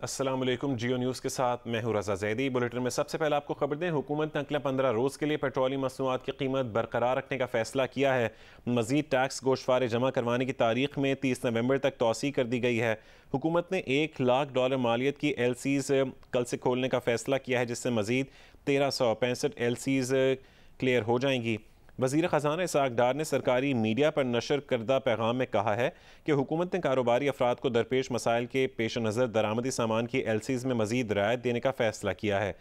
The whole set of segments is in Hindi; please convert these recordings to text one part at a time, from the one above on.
अस्सलाम वालेकुम। जियो न्यूज़ के साथ मैं हूं रज़ा ज़ैदी। बुलेटिन में सबसे पहले आपको खबर दें, हुकूमत ने अगले 15 रोज़ के लिए पेट्रोलियम मसनूआत की कीमत बरकरार रखने का फैसला किया है। मज़ीद टैक्स गोश्तवारे जमा करवाने की तारीख में 30 नवंबर तक तौसी कर दी गई है। हुकूमत ने $1,00,000 मालियत की LCs कल से खोलने का फैसला किया है, जिससे मज़ीद 1365 LCs क्लियर हो जाएंगी। वज़ीर ख़जाना इसहाक़ डार ने सरकारी मीडिया पर नशर करदा पैगाम में कहा है कि हुकूमत ने कारोबारी अफराद को दरपेश मसाइल के पेश नज़र दरामदी सामान की LCs में मज़ीद रियायत देने का फ़ैसला किया है।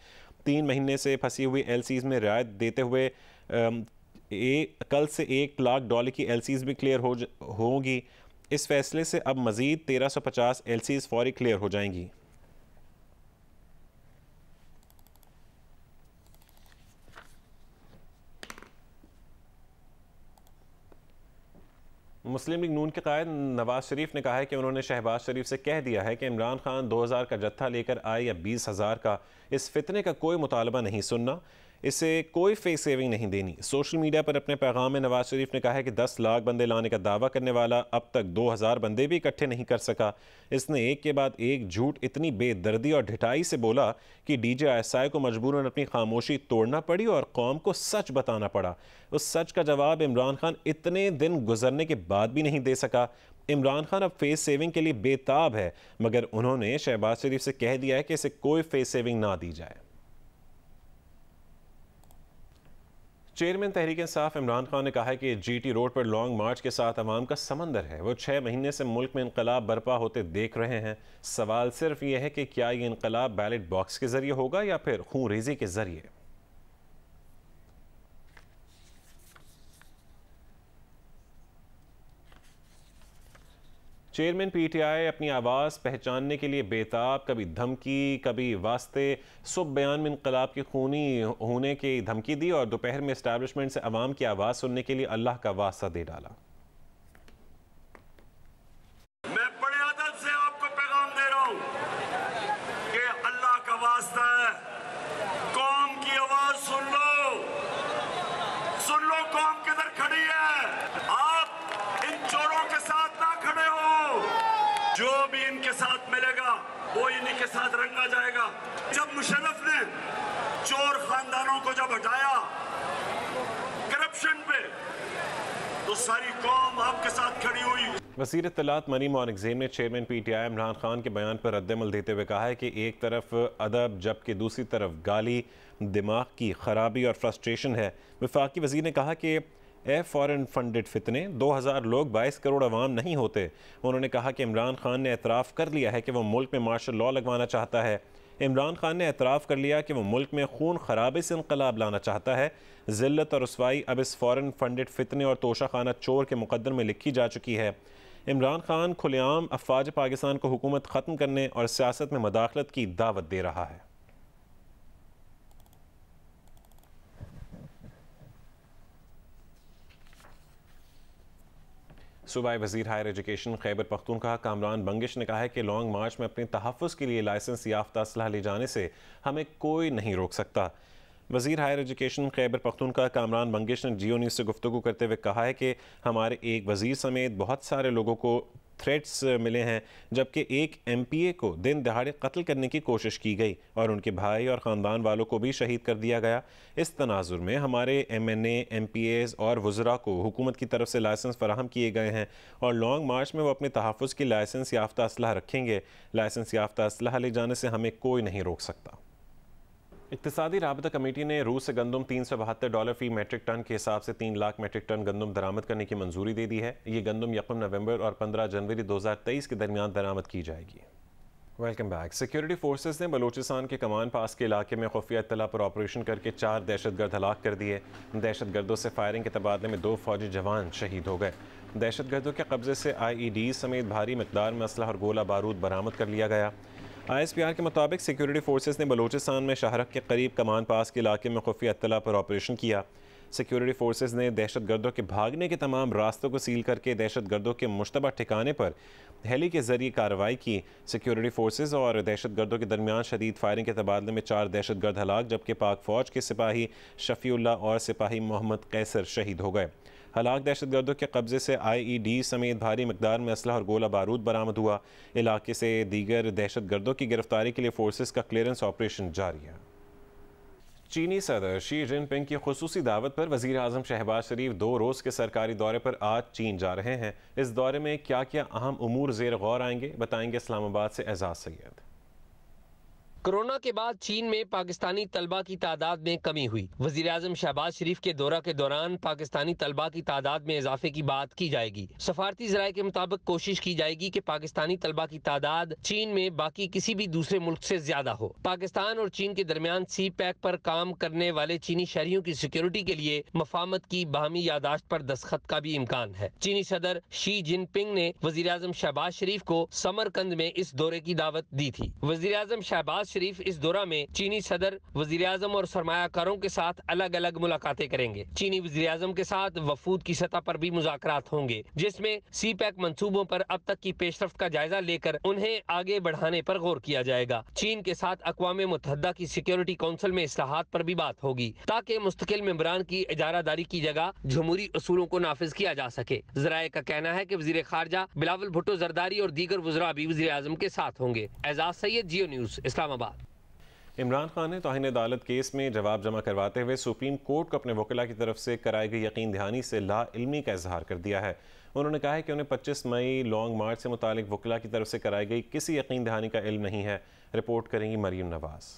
3 महीने से फंसी हुई LCs में रियायत देते हुए कल से $1,00,000 की LCs भी क्लियर होंगी। इस फैसले से अब मज़ीद 1350 LCs फौरी क्लियर हो जाएंगी। मुस्लिम लीग नून के कायद नवाज शरीफ ने कहा है कि उन्होंने शहबाज शरीफ से कह दिया है कि इमरान खान 2000 का जत्था लेकर आए या 20,000 का, इस फितने का कोई मुतालबा नहीं सुनना, इसे कोई फेस सेविंग नहीं देनी। सोशल मीडिया पर अपने पैगाम में नवाज शरीफ ने कहा है कि 10 लाख बंदे लाने का दावा करने वाला अब तक 2000 बंदे भी इकट्ठे नहीं कर सका। इसने एक के बाद एक झूठ इतनी बेदर्दी और ढिठाई से बोला कि DJISI को मजबूरन अपनी खामोशी तोड़ना पड़ी और कौम को सच बताना पड़ा। उस सच का जवाब इमरान खान इतने दिन गुजरने के बाद भी नहीं दे सका। इमरान खान अब फेस सेविंग के लिए बेताब है, मगर उन्होंने शहबाज शरीफ से कह दिया है कि इसे कोई फेस सेविंग ना दी जाए। चेयरमैन तहरीक इंसाफ इमरान खान ने कहा है कि GT रोड पर लॉन्ग मार्च के साथ अवाम का समंदर है। वो 6 महीने से मुल्क में इनकलाब बर्पा होते देख रहे हैं। सवाल सिर्फ ये है कि क्या ये इनकलाब बैलेट बॉक्स के जरिए होगा या फिर खून रेजी के जरिए। चेयरमैन PTI अपनी आवाज़ पहचानने के लिए बेताब, कभी धमकी कभी वास्ते। सुबह बयान में इनकलाब की खूनी होने की धमकी दी और दोपहर में इस्टेब्लिशमेंट से अवाम की आवाज़ सुनने के लिए अल्लाह का वास्ता दे डाला। मैं बड़े अदब से आपको पैगाम दे रहा हूं कि अल्लाह का वास्ता है, कौम की आवाज़ सुन लो कौम किधर खड़ी है। आप इन चोरों के साथ ना खड़े हो, जो भी इनके साथ मिलेगा वो इन्हीं के साथ रंगा जाएगा। जब मुशर्रफ ने चोर खानदानों को जब हटाया करप्शन पे, तो सारी कौम आपके साथ खड़ी हुई। वज़ीर इत्तलात मरीम औरंगज़ेब ने चेयरमैन PTI इमरान खान के बयान पर रद्दमल देते हुए कहा है कि एक तरफ अदब जबकि दूसरी तरफ गाली, दिमाग की खराबी और फ्रस्ट्रेशन है। वफाकी वज़ीर ने कहा कि फॉरेन फंडेड फितने, 2000 लोग 22 करोड़ अवाम नहीं होते। उन्होंने कहा कि इमरान खान ने एतराफ़ कर लिया है कि वह मुल्क में मार्शल लॉ लगवाना चाहता है। इमरान खान ने एतराफ़ कर लिया कि वह मुल्क में खून खराबे से इनकलाब लाना चाहता है। ज़िल्लत और रुसवाई अब इस फॉरेन फंडेड फितने और तोशा खाना चोर के मुकद्दर में लिखी जा चुकी है। इमरान खान खुलेआम अफवाज पाकिस्तान को हुकूमत ख़त्म करने और सियासत में मदाखलत की दावत दे रहा है। सूबाई वज़ीर हायर एजुकेशन खैबर पख्तूनख्वा कामरान बंगिश ने कहा है कि लॉन्ग मार्च में अपने तहफ़्फ़ुज़ के लिए लाइसेंस याफ्ता असलहा ले जाने से हमें कोई नहीं रोक सकता। वज़ीर हायर एजुकेशन खैबर पख्तूनख्वा कामरान बंगिश ने जियो न्यूज़ से गुफ्तगू करते हुए कहा है कि हमारे एक वज़ीर समेत बहुत सारे लोगों को थ्रेट्स मिले हैं, जबकि एक MPA को दिन दहाड़े कत्ल करने की कोशिश की गई और उनके भाई और ख़ानदान वालों को भी शहीद कर दिया गया। इस तनाजुर में हमारे MNA, MPAs और वज़रा को हुकूमत की तरफ से लाइसेंस फराहम किए गए हैं और लॉन्ग मार्च में वो अपने तहफ़्फ़ुज़ की लाइसेंस याफ्ता असलहा रखेंगे। लाइसेंस याफ्ता असलहा ले जाने से हमें कोई नहीं रोक सकता। इक़्तिसादी राबता कमेटी ने रूस से गंदम $372 फ़ी मेट्रिक टन के हिसाब से 3 लाख मेट्रिक टन गंदम दरामद करने की मंजूरी दे दी है। ये गंदम 1 नवंबर और 15 जनवरी 2023 के दरमियान दरामद की जाएगी। Welcome back. सिक्योरिटी फोर्सेस ने बलूचिस्तान के कमान पास के इलाके में खुफिया इत्तला पर ऑपरेशन करके 4 दहशतगर्द हलाक कर दिए। दहशतगर्दों से फायरिंग के तबादले में 2 फौजी जवान शहीद हो गए। दहशतगर्दों के कब्जे से IED समेत भारी मकदार में असलहा और गोला बारूद बरामद कर लिया गया। ISPR के मुताबिक सिक्योरिटी फोर्सेस ने बलूचिस्तान में शाहरख के करीब कमान पास के इलाके में खुफिया इत्तला पर ऑपरेशन किया। सिक्योरिटी फोर्सेस ने दहशतगर्दों के भागने के तमाम रास्तों को सील करके दहशतगर्दों के मुश्तबा ठिकाने पर हेली के जरिए कार्रवाई की। सिक्योरिटी फोर्सेस और दहशतगर्दों के दरमियान शदीद फायरिंग के तबादले में 4 दहशतगर्द हलाक, जबकि पाक फ़ौज के सिपाही शफ़ीउल्लाह और सिपाही मोहम्मद कैसर शहीद हो गए। हलाक दहशतगर्दों के कब्जे से IED समेत भारी मकदार में असलहा और गोला बारूद बरामद हुआ। इलाके से दीगर दहशतगर्दों की गिरफ्तारी के लिए फोर्सेस का क्लियरेंस ऑपरेशन जारी है। चीनी सदर शी जिनपिंग की खुसूसी दावत पर वज़ीर आज़म शहबाज शरीफ 2 रोज़ के सरकारी दौरे पर आज चीन जा रहे हैं। इस दौरे में क्या क्या अहम उमूर ज़ेर गौर आएंगे, बताएंगे इस्लामाबाद से एजाज सैयद। कोरोना के बाद चीन में पाकिस्तानी तलबा की तादाद में कमी हुई। वज़ीर आज़म शहबाज शरीफ के दौरा के दौरान पाकिस्तानी तलबा की तादाद में इजाफे की बात की जाएगी। सफारती ज़राए के मुताबिक कोशिश की जाएगी कि पाकिस्तानी तलबा की तादाद चीन में बाकी किसी भी दूसरे मुल्क से ज्यादा हो। पाकिस्तान और चीन के दरमियान CPEC पर काम करने वाले चीनी शहरियों की सिक्योरिटी के लिए मफाहमत की बाहमी यादाश्त पर दस्तखत का भी इम्कान है। चीनी सदर शी जिनपिंग ने वज़ीर आज़म शहबाज शरीफ को समरकंद में इस दौरे की दावत दी थी। वज़ीर आज़म शहबाज शरीफ इस दौरा में चीनी सदर, वज़ीर आज़म और सरमायाकारों के साथ अलग अलग मुलाकातें करेंगे। चीनी वज़ीर आज़म के साथ वफूद की सतह पर भी मुज़ाकरात होंगे, जिसमें CPEC मंसूबों पर अब तक की पेशरफ्त का जायजा लेकर उन्हें आगे बढ़ाने पर गौर किया जाएगा। चीन के साथ अक़वाम मुत्तहदा की सिक्योरिटी काउंसिल में इस्लाहात पर भी बात होगी, ताकि मुस्तकिल मेंबरान की इजारादारी की जगह जमहूरी उसूलों को नाफिज किया जा सके। ज़राए का कहना है कि वज़ीर खारजा बिलावल भुट्टो ज़रदारी और दीगर वज़रा भी वज़ीर आज़म के साथ होंगे। एजाज सैयद, जियो न्यूज़, इस्लामाबाद। इमरान खान ने तौहीन अदालत केस में जवाब जमा करवाते हुए सुप्रीम कोर्ट को अपने वकीला की तरफ से कराई गई यकीन दहानी से लाइल्मी का इजहार कर दिया है। उन्होंने कहा है कि उन्हें 25 मई लॉन्ग मार्च से मुतालिक वकीला की तरफ से कराई गई किसी यकीन दहानी का इल्म नहीं है। रिपोर्ट करेंगी मरियम नवाज।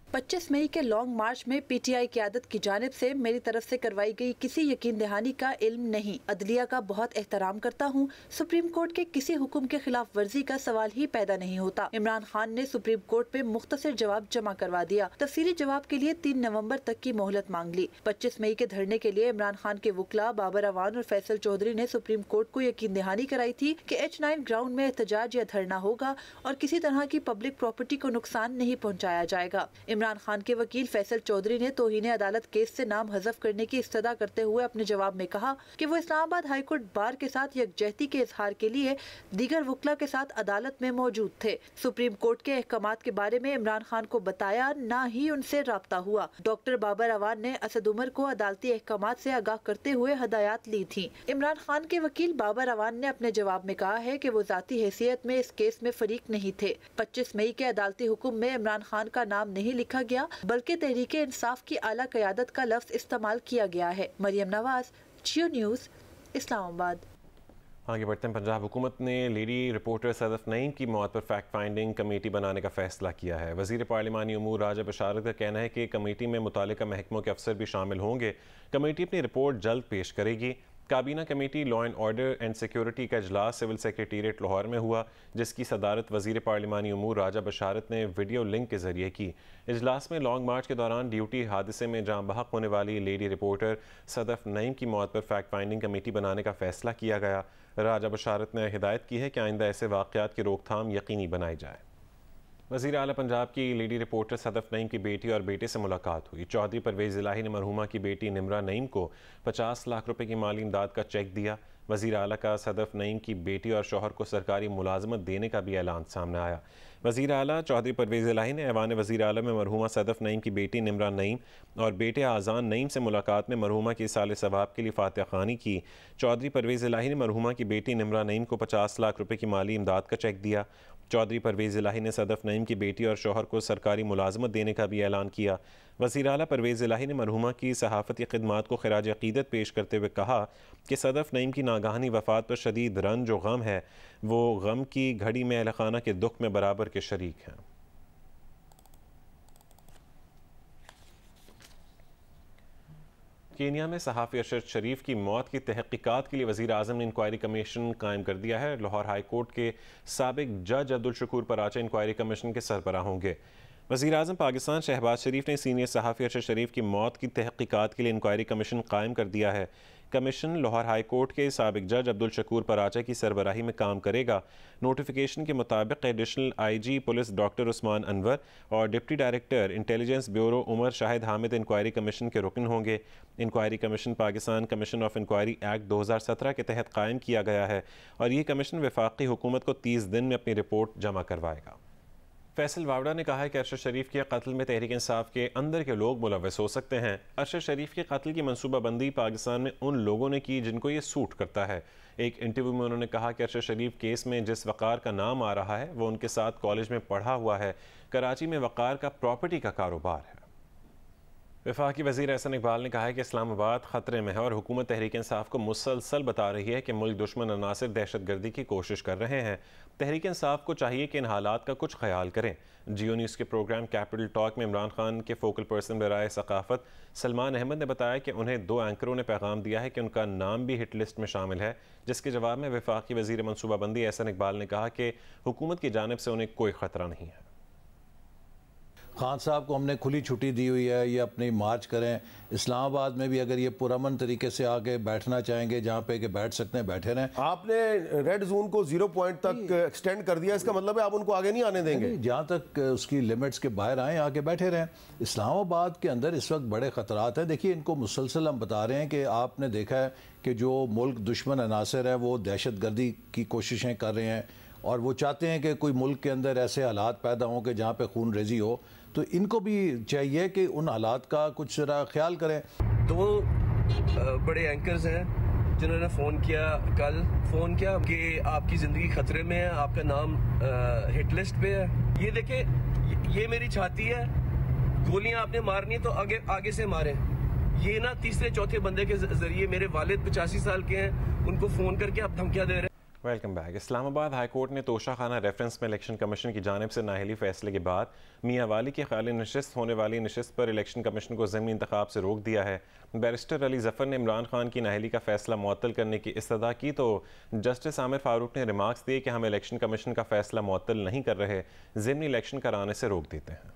25 मई के लॉन्ग मार्च में PTI क़यादत की जानिब से मेरी तरफ से करवाई गई किसी यकीन दहानी का इल्म नहीं। अदलिया का बहुत एहतराम करता हूँ। सुप्रीम कोर्ट के किसी हुक्म के खिलाफ वर्जी का सवाल ही पैदा नहीं होता। इमरान खान ने सुप्रीम कोर्ट पे मुख्तसर जवाब जमा करवा दिया। तफसीली जवाब के लिए 3 नवंबर तक की मोहलत मांग ली। 25 मई के धरने के लिए इमरान खान के वकला बाबर अवान और फैसल चौधरी ने सुप्रीम कोर्ट को यकीन दहानी कराई थी कि H9 ग्राउंड में एहतजाज या धरना होगा और किसी तरह की पब्लिक प्रॉपर्टी को नुकसान नहीं पहुँचाया जाएगा। इमरान खान के वकील फैसल चौधरी ने तौहीन अदालत केस से नाम हज़फ करने की इस्तदा करते हुए अपने जवाब में कहा कि वो इस्लामाबाद हाई कोर्ट बार के साथ यकजहती के इजहार के लिए दीगर वकला के साथ अदालत में मौजूद थे। सुप्रीम कोर्ट के अहकामात के बारे में इमरान खान को बताया, न ही उनसे राब्ता हुआ। डॉक्टर बाबर अवान ने असद उमर को अदालती अहकामात से आगाह करते हुए हदायत ली थी। इमरान खान के वकील बाबर अवान ने अपने जवाब में कहा है कि वो जाती हैसियत में इस केस में फरीक नहीं थे। 25 मई के अदालती हुक्म में इमरान खान का नाम नहीं लिखा गया, बल्कि तहरीके इंसाफ की आला क़यादत का लफ्ज़ इस्तेमाल किया गया है। मरियम नवाज, जियो न्यूज़, इस्लामाबाद। आगे बढ़ते हैं। पंजाब हुकूमत ने लेडी रिपोर्टर सदफ नईम की मौत पर फैक्ट फाइंडिंग कमेटी बनाने का फैसला किया है। वज़ीर पार्लिमानी उमूर राजा बशारत का कहना है कि कमेटी में मुतालिका महकमों के अफसर भी शामिल होंगे। कमेटी अपनी रिपोर्ट जल्द पेश करेगी। काबीना committee law and order and security का इजलास सिविल सेक्रेटेरिएट लाहौर में हुआ, जिसकी सदारत वज़ीर पार्लिमानी उमूर राजा बशारत ने वीडियो लिंक के जरिए की। इजलास में लॉन्ग मार्च के दौरान ड्यूटी हादसे में जाँ बहक होने वाली लेडी रिपोर्टर सदफ नईम की मौत पर फैक्ट फाइंडिंग कमेटी बनाने का फैसला किया गया। राजा बशारत ने हिदायत की है कि आइंदा ऐसे वाक़यात की रोकथाम यकीनी बनाई जाए। वज़ीर आला पंजाब की लेडी रिपोर्टर सदफ नईम की बेटी और बेटे से मुलाकात हुई। चौधरी परवेज़ इलाही ने मरहुमा की बेटी निमरा नईम को 50 लाख रुपए की माली इमदाद का चेक दिया। वज़ीर आला का सदफ नईम की बेटी और शौहर को सरकारी मुलाजमत देने का भी ऐलान सामने आया। वज़ीर आला चौधरी परवेज़ इलाही ने ऐवान वज़ीर आला में मरहुमा सदफ नईम की बेटी निमरा नईम और बेटे आज़ान नईम से मुलाकात में मरहुमा की साल सवाब के लिए फातिहा ख़ानी की। चौधरी परवेज़ इलाही ने मरहुमा की बेटी निमरा नईम को 50 लाख रुपए की माली इमदाद का चेक दिया। चौधरी परवेज़ इलाही ने सदफ नईम की बेटी और शौहर को सरकारी मुलाजमत देने का भी ऐलान किया। वज़ीर आला परवेज़ इलाही ने मरहुमा की सहाफ़ती खिदमात को खिराज अक़ीदत पेश करते हुए कहा कि सदफ नईम की नागहानी वफ़ात पर शदीद रंज व गम है। वो गम की घड़ी में अहल खाना के दुख में बराबर के शरीक हैं। केनिया में सहाफ़ी अरशद शरीफ की मौत की तहक़ीक़ात के लिए वज़ीर आज़म ने इंक्वायरी कमीशन कायम कर दिया है। लाहौर हाई कोर्ट के साबिक जज अब्दुल शकूर पराचा इंक्वायरी कमीशन के सरबराह होंगे। वज़ीर आज़म पाकिस्तान शहबाज शरीफ ने सीनियर सहाफ़ी अरशद शरीफ की मौत की तहक़ीक़ात के लिए इंक्वायरी कमीशन कायम कर दिया है। कमीशन लाहौर हाई कोर्ट के साबिक जज अब्दुल शकूर पराचा की सरबराही में काम करेगा। नोटिफिकेशन के मुताबिक additional IG police doctor Usman Anwar और deputy director intelligence bureau Umar Shahid Hamid inquiry commission के रुकन होंगे। Inquiry commission Pakistan commission of inquiry act 2017 के तहत कायम किया गया है और ये कमीशन वफाकी हुकूमत को 30 दिन में अपनी रिपोर्ट जमा करवाएगा। फैसल वावड़ा ने कहा है कि अरशद शरीफ के कत्ल में तहरीक इंसाफ के अंदर के लोग मुलव्वस हो सकते हैं। अरशद शरीफ के कत्ल की मनसूबाबंदी पाकिस्तान में उन लोगों ने की जिनको ये सूट करता है। एक इंटरव्यू में उन्होंने कहा कि अरशद शरीफ केस में जिस वक़ार का नाम आ रहा है वो उनके साथ कॉलेज में पढ़ा हुआ है। कराची में वक़ार का प्रॉपर्टी का कारोबार है। वफाकी वज़ीर एहसन इकबाल ने कहा है कि इस्लामाबाद ख़तरे में है और हुकूमत तहरीक इंसाफ को मुसलसल बता रही है कि मुल्क दुश्मन अनासिर दहशतगर्दी की कोशिश कर रहे हैं। तहरीक इंसाफ को चाहिए कि इन हालात का कुछ ख्याल करें। जियो न्यूज़ के प्रोग्राम कैपिटल टॉक में इमरान खान के फोकल पर्सन बराए सकाफत सलमान अहमद ने बताया कि उन्हें 2 एंकरों ने पैगाम दिया है कि उनका नाम भी हिट लिस्ट में शामिल है, जिसके जवाब में वफाकी वज़ीर मनसूबाबंदी एहसन इकबाल ने कहा कि हुकूमत की जानिब से उन्हें कोई ख़तरा नहीं है। खान साहब को हमने खुली छुट्टी दी हुई है, ये अपनी मार्च करें। इस्लामाबाद में भी अगर ये पुरअमन तरीके से आके बैठना चाहेंगे, जहाँ पे कि बैठ सकते हैं बैठे रहें। आपने रेड जोन को 0 पॉइंट तक एक्सटेंड कर दिया, इसका मतलब है आप उनको आगे नहीं आने देंगे? जहाँ तक उसकी लिमिट्स के बाहर आए आके बैठे रहें। इस्लामाबाद के अंदर इस वक्त बड़े ख़तरात हैं। देखिए, इनको मुसलसल हम बता रहे हैं कि आपने देखा है कि जो मुल्क दुश्मन अनासर है वो दहशत गर्दी की कोशिशें कर रहे हैं और वो चाहते हैं कि कोई मुल्क के अंदर ऐसे हालात पैदा हों कि जहाँ पे खून रेजी हो। तो इनको भी चाहिए कि उन हालात का कुछ ज़रा ख्याल करें। 2 बड़े एंकर्स हैं जिन्होंने फ़ोन किया कि आपकी ज़िंदगी खतरे में है, आपका नाम हिट लिस्ट पे है। ये देखें, ये मेरी छाती है, गोलियां आपने मारनी है तो आगे से मारें। ये ना तीसरे चौथे बंदे के जरिए, मेरे वालिद 85 साल के हैं, उनको फ़ोन करके आप धमकियां दे रहे हैं। Welcome back. Islamabad high court ने तोशा खाना रेफरेंस में इलेक्शन कमीशन की जानिब से नाअहली फैसले के बाद मियां वाली की खाली नशिस्त होने वाली नशिस्त पर इलेक्शन कमीशन को ज़मीनी इंतखाब से रोक दिया है। बैरिस्टर अली ज़फ़र ने इमरान खान की नाअहली का फैसला मुअत्तल करने की इस्तदा की तो जस्टिस आमिर फारूक ने रिमार्क्स दिए कि हम इलेक्शन कमीशन का फैसला मुअत्तल नहीं कर रहे, ज़मीनी इलेक्शन कराने से रोक देते हैं।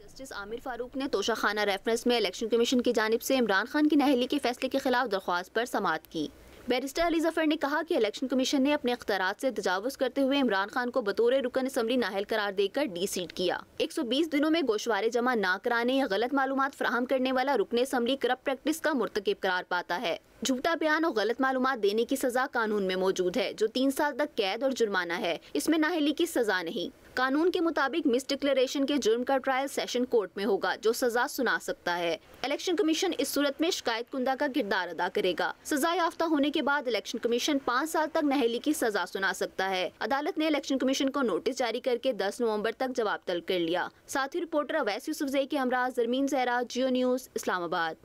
जस्टिस आमिर फारूक ने तोशा खाना रेफरेंस में इलेक्शन कमीशन की जानिब से इमरान खान की नाअहली के फैसले के खिलाफ दरख्वास्त पर समाअत की। बैरिस्टर अली ज़फ़र ने कहा कि इलेक्शन कमीशन ने अपने इख्तियारात से तजावुज़ करते हुए इमरान खान को बतौर रुकन असम्बली नाअहल करार देकर डी-सीट किया। 120 दिनों में गोशवारे जमा ना कराने या गलत मालूमात फराहम करने वाला रुकन असम्बली करप्ट प्रैक्टिस का मुर्तकिब करार पाता है। झूठा बयान और गलत मालूमात देने की सजा कानून में मौजूद है, जो 3 साल तक कैद और जुर्माना है। इसमें नाअहली की सजा नहीं। कानून के मुताबिक मिस डिक्लेरेशन के जुर्म का ट्रायल सेशन कोर्ट में होगा, जो सजा सुना सकता है। इलेक्शन कमीशन इस सूरत में शिकायत कुंदा का किरदार अदा करेगा। सजा याफ्ता होने के बाद इलेक्शन कमीशन 5 साल तक नाअहली की सजा सुना सकता है। अदालत ने इलेक्शन कमीशन को नोटिस जारी करके 10 नवंबर तक जवाब तलब कर लिया। साथी रिपोर्टर अवैस यूसुफजई के हमरा ज़रमीन ज़हरा, जियो न्यूज़, इस्लामाबाद।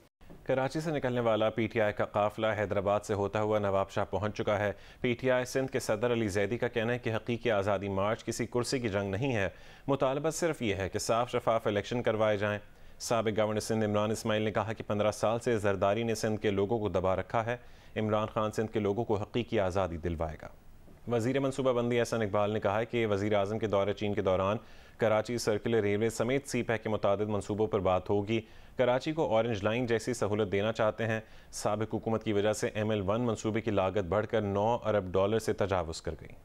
कराची से निकलने वाला पीटीआई का काफिला हैदराबाद से होता हुआ नवाबशाह पहुंच चुका है। पीटीआई सिंध के सदर अली जैदी का कहना है कि हकीकी आज़ादी मार्च किसी कुर्सी की जंग नहीं है, मुतालबा सिर्फ ये है कि साफ शफाफ इलेक्शन करवाए जाएं। साबिक गवर्नर सिंध इमरान इस्माइल ने कहा कि 15 साल से जरदारी ने सिंध के लोगों को दबा रखा है। इमरान खान सिंध के लोगों को हकीकी आज़ादी दिलवाएगा। वज़ीर मनसूबाबंदी एहसन इकबाल ने कहा है कि वज़ीर आज़म के दौरे चीन के दौरान कराची सर्कुलर रेलवे समेत सीपैक के मुतादिद मनसूबों पर बात होगी। कराची को ऑरेंज लाइन जैसी सहूलत देना चाहते हैं। साबिक हुकूमत की वजह से ML1 मनसूबे की लागत बढ़कर $9 अरब से तजावुज़ कर गई।